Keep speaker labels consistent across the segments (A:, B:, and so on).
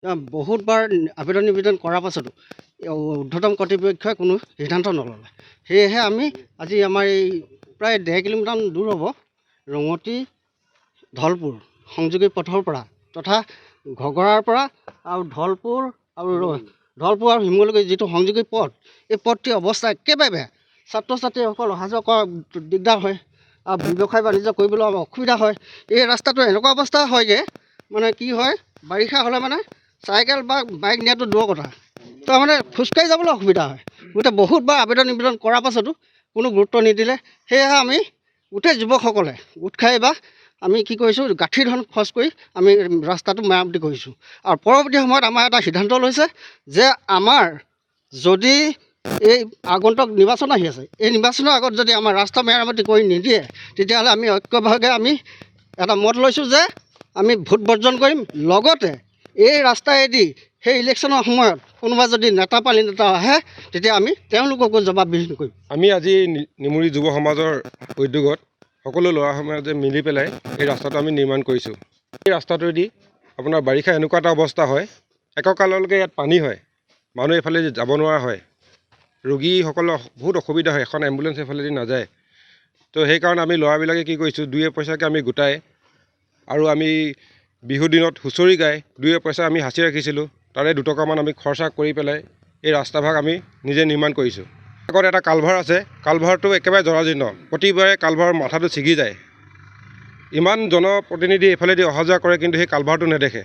A: বহুতবাৰ আবেদন নিবেদন কৰাৰ পাছতো ঊৰ্ধ্বতম কৰ্তৃপক্ষই কোনো সিদ্ধান্ত নল'লে। সেয়েহে আমি আজি আমাৰ এই প্ৰায় 1.5 কিলোমিটাৰ দূৰ হ'ব ৰঙতি ধলপুৰ সংযোগী পথৰ পৰা তথা ঘগৰাৰ পৰা আৰু ধলপুৰ আৰু শিমলুগুৰি যিটো সংযোগী পথ, এই পথটিৰ অৱস্থা একেবাৰে বেয়া। ছাত্ৰ ছাত্ৰীসকল অহা যোৱা কৰা দিগদাৰ হয় আৰু ব্যৱসায় বাণিজ্য কৰিবলৈ অসুবিধা হয়। এই ৰাস্তাটো এনেকুৱা অৱস্থা হয়গৈ, মানে কি হয়, বাৰিষা হ'লে মানে চাইকেল বা বাইক নিয়াটো দূৰৰ কথা, তাৰমানে খোজকাঢ়ি যাবলৈ অসুবিধা হয়। গোটেই বহুতবাৰ আবেদন নিবেদন কৰাৰ পাছতো কোনো গুৰুত্ব নিদিলে। সেয়েহে আমি গোটেই যুৱকসকলে গোট খাই বা আমি কি কৰিছোঁ, গাঁঠি ধন খৰচ কৰি আমি ৰাস্তাটো মেৰামতি কৰিছোঁ। আৰু পৰৱৰ্তী সময়ত আমাৰ এটা সিদ্ধান্ত লৈছে যে আমাৰ যদি এই আগন্তুক নিৰ্বাচন আহি আছে, এই নিৰ্বাচনৰ আগত যদি আমাৰ ৰাস্তা মেৰামতি কৰি নিদিয়ে, তেতিয়াহ'লে আমি ঐক্যভাৱে আমি এটা মত লৈছোঁ যে আমি ভোট বৰ্জন কৰিম। লগতে এই ৰাস্তাইদি সেই ইলেকশ্যনৰ সময়ত কোনোবা যদি নেতা আহে, তেতিয়া আমি তেওঁলোককো জবাবদিহি কৰিম।
B: আমি আজি নিমুৰি যুৱ সমাজৰ উদ্যোগত সকলো ল'ৰা সমাজে মিলি পেলাই এই ৰাস্তাটো আমি নিৰ্মাণ কৰিছোঁ। এই ৰাস্তাটোৱেদি আপোনাৰ বাৰিষা এনেকুৱা এটা অৱস্থা হয়, এককাললৈকে ইয়াত পানী হয়, মানুহ এইফালে যাব নোৱাৰা হয়, ৰোগীসকলৰ বহুত অসুবিধা হয়, এখন এম্বুলেঞ্চ এইফালেদি নাযায়। তো সেইকাৰণে আমি ল'ৰাবিলাকে কি কৰিছোঁ, 2 পইচাকৈ আমি গোটাই আৰু আমি বিহুৰ দিনত হুঁচৰি গাই 2 পইচা আমি সাঁচি ৰাখিছিলোঁ, তাৰে 2 টকামান আমি খৰচা কৰি পেলাই এই ৰাস্তাভাগ আমি নিজে নিৰ্মাণ কৰিছোঁ। আগত এটা কালভাৰ আছে, কালভাৰটো একেবাৰে জৰাজীৰ্ণ, প্ৰতিবাৰে কালভাৰৰ মাথাটো ছিগি যায়। ইমান জনপ্ৰতিনিধি এইফালেদি অহা যোৱা কৰে, কিন্তু সেই কালভাৰটো নেদেখে।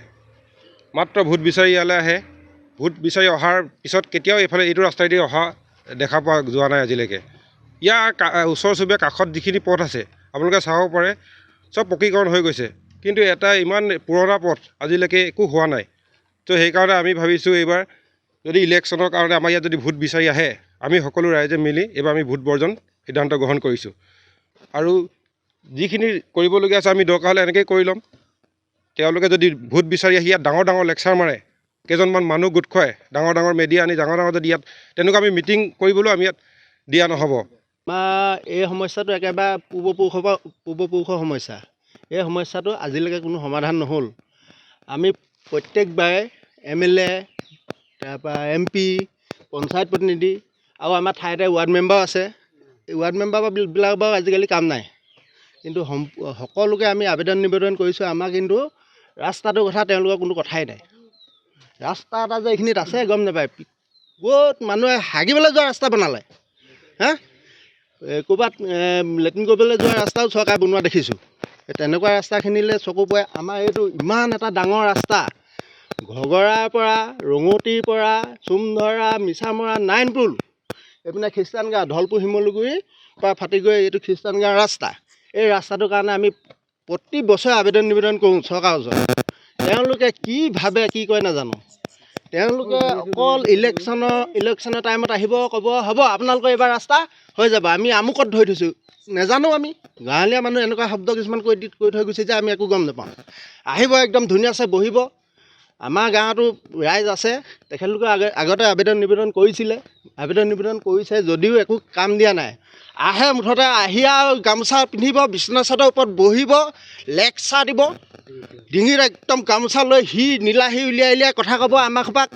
B: মাত্ৰ ভোট বিচাৰি ইয়ালৈ আহে, ভোট বিচাৰি অহাৰ পিছত কেতিয়াও এইফালে এইটো ৰাস্তাইদি অহা দেখা পোৱা যোৱা নাই আজিলৈকে। ইয়াৰ ওচৰ চুবুৰীয়া কাষত যিখিনি পথ আছে আপোনালোকে চাব পাৰে, চব পকীকৰণ হৈ গৈছে, কিন্তু এটা ইমান পুৰণা পথ আজিলৈকে একো হোৱা নাই। তো সেইকাৰণে আমি ভাবিছোঁ এইবাৰ যদি ইলেকশ্যনৰ কাৰণে আমাৰ ইয়াত যদি ভোট বিচাৰি আহে, আমি সকলো ৰাইজে মিলি এইবাৰ আমি ভোট বৰ্জন সিদ্ধান্ত গ্ৰহণ কৰিছোঁ। আৰু যিখিনি কৰিবলগীয়া আছে আমি দৰকাৰ হ'লে এনেকৈয়ে কৰি ল'ম। তেওঁলোকে যদি ভোট বিচাৰি আহি ইয়াত ডাঙৰ ডাঙৰ লেকচাৰ মাৰে, কেইজনমান মানুহ গোট খুৱাই ডাঙৰ মেডিয়া আনি ডাঙৰ যদি ইয়াত তেনেকুৱা আমি মিটিং কৰিবলৈও আমি ইয়াত দিয়া নহ'ব।
C: আমাৰ এই সমস্যাটো একেবাৰে পূৰ্বপুৰুষৰ সমস্যা। এই সমস্যাটো আজিলৈকে কোনো সমাধান নহ'ল। আমি প্ৰত্যেকবাৰে MLA, তাৰপৰা MP, পঞ্চায়ত প্ৰতিনিধি আৰু আমাৰ ঠাইতে ৱাৰ্ড মেম্বাৰ আছে। এই ৱাৰ্ড মেম্বাৰবিলাক বাৰু আজিকালি কাম নাই, কিন্তু সকলোকে আমি আবেদন নিবেদন কৰিছোঁ। আমাৰ কিন্তু ৰাস্তাটোৰ কথা তেওঁলোকৰ কোনো কথাই নাই। ৰাস্তা এটা যে এইখিনিত আছে গম নাপায়, ক'ত মানুহে হাগিবলৈ যোৱা ৰাস্তা বনালে, ক'ৰবাত লেট্ৰিন কৰিবলৈ যোৱা ৰাস্তাও চৰকাৰে বনোৱা দেখিছোঁ। তেনেকুৱা ৰাস্তাখিনিলৈ চকু পৰে। আমাৰ এইটো ইমান এটা ডাঙৰ ৰাস্তা, ঘগৰাৰ পৰা, ৰঙতিৰ পৰা, চুমধৰা, মিছামৰা, নাইনপুল, এইপিনে খ্ৰীষ্টান গাঁও, ধলপুৰ শিমলুগুৰিৰ পৰা ফাটি গৈ এইটো খ্ৰীষ্টান গাঁৱৰ ৰাস্তা। এই ৰাস্তাটোৰ কাৰণে আমি প্ৰতি বছৰে আবেদন নিবেদন কৰোঁ চৰকাৰৰ ওচৰত। তেওঁলোকে কি ভাবে কি কয় নাজানো। তেওঁলোকে অকল ইলেকশ্যনৰ টাইমত আহিব, ক'ব হ'ব আপোনালোকৰ এইবাৰ ৰাস্তা হৈ যাব, আমি আমুকত ধৰি থৈছোঁ। নেজানো আমি, গাঁৱলীয়া মানুহ এনেকুৱা শব্দ কিছুমান কৈ থৈ গুচি যায়, আমি একো গম নাপাওঁ। আহিব একদম ধুনীয়াছে বহিব। আমাৰ গাঁৱতো ৰাইজ আছে, তেখেতলোকে আগতে আবেদন নিবেদন কৰিছে যদিও একো কাম দিয়া নাই। আহে মুঠতে আহি আৰু গামোচা পিন্ধিব, বিচনা চাদৰ ওপৰত বহিব, লেকচাৰ দিব, ডিঙিত একদম গামোচা লৈ নীলাহী উলিয়াই কথা ক'ব, আমাৰ সোপাক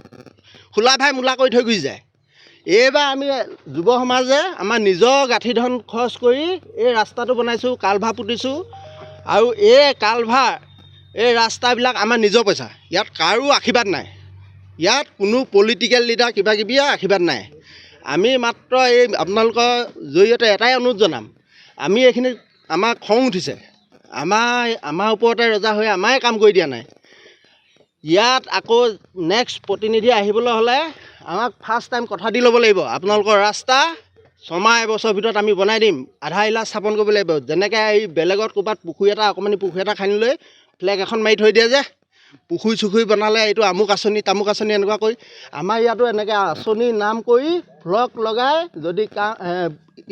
C: খোলা ভাই মূলা কৰি থৈ গুচি যায়। এইবাৰ আমি যুৱ সমাজে আমাৰ নিজৰ গাঁঠি ধন খৰচ কৰি এই ৰাস্তাটো বনাইছোঁ, কালভাৰ পুতিছোঁ। আৰু এই ৰাস্তাবিলাক আমাৰ নিজৰ পইচা, ইয়াত কাৰো আশীৰ্বাদ নাই। ইয়াত কোনো পলিটিকেল লিডাৰ কিবাকিবিয়ে আশীৰ্বাদ নাই। আমি মাত্ৰ এই আপোনালোকৰ জৰিয়তে এটাই অনুৰোধ জনাম, আমি এইখিনিত আমাৰ খং উঠিছে, আমাৰ ওপৰতে ৰজা হৈ আমাৰে কাম কৰি দিয়া নাই। ইয়াত আকৌ নেক্সট প্ৰতিনিধি আহিবলৈ হ'লে আমাক ফাৰ্ষ্ট টাইম কথা দি ল'ব লাগিব, আপোনালোকৰ ৰাস্তা 6 মাহ 1 বছৰৰ ভিতৰত আমি বনাই দিম, আধা ইলা স্থাপন কৰিব লাগিব। যেনেকৈ এই বেলেগত ক'ৰবাত অকণমানি পুখুৰী এটা খান্দি লৈ ফ্লেগ এখন মাৰি থৈ দিয়ে যে, পুখুৰী বনালে এইটো আমুক আঁচনি তামুক আঁচনি এনেকুৱা কৰি, আমাৰ ইয়াতো এনেকৈ আঁচনিৰ নাম কৰি ফ্লগ লগাই যদি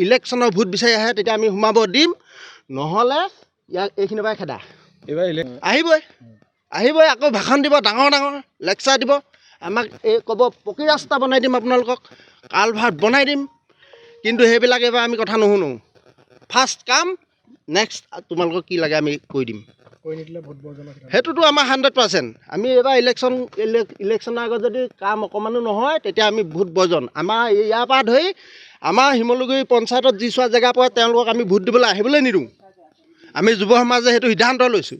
C: ইলেকশ্যনৰ ভোট বিচাৰি আহে তেতিয়া আমি সোমাব দিম, নহ'লে ইয়াক এইখিনিৰ পৰাই খেদা।
B: এইবাৰ
C: আহিবই আকৌ ভাষণ দিব, ডাঙৰ লেকচাৰ দিব, আমাক ক'ব পকী ৰাস্তা বনাই দিম, আপোনালোকক কালভাৰ্ট বনাই দিম। কিন্তু সেইবিলাক এইবাৰ আমি কথা নুশুনো। ফাৰ্ষ্ট কাম, নেক্সট তোমালোকক কি লাগে আমি কৈ দিম। সেইটোতো আমাৰ 100%। আমি এইবাৰ ইলেকশ্যনৰ আগত যদি কাম অকণমানো নহয় তেতিয়া আমি ভোট বৰ্জন। আমাৰ ইয়াৰ পৰা ধৰি আমাৰ শিমলুগুৰি পঞ্চায়তত যি চোৱা জেগা পৰে তেওঁলোকক আমি ভোট দিবলৈ আহিবলৈ নিদিওঁ। আমি যুৱ সমাজে সেইটো সিদ্ধান্ত লৈছোঁ।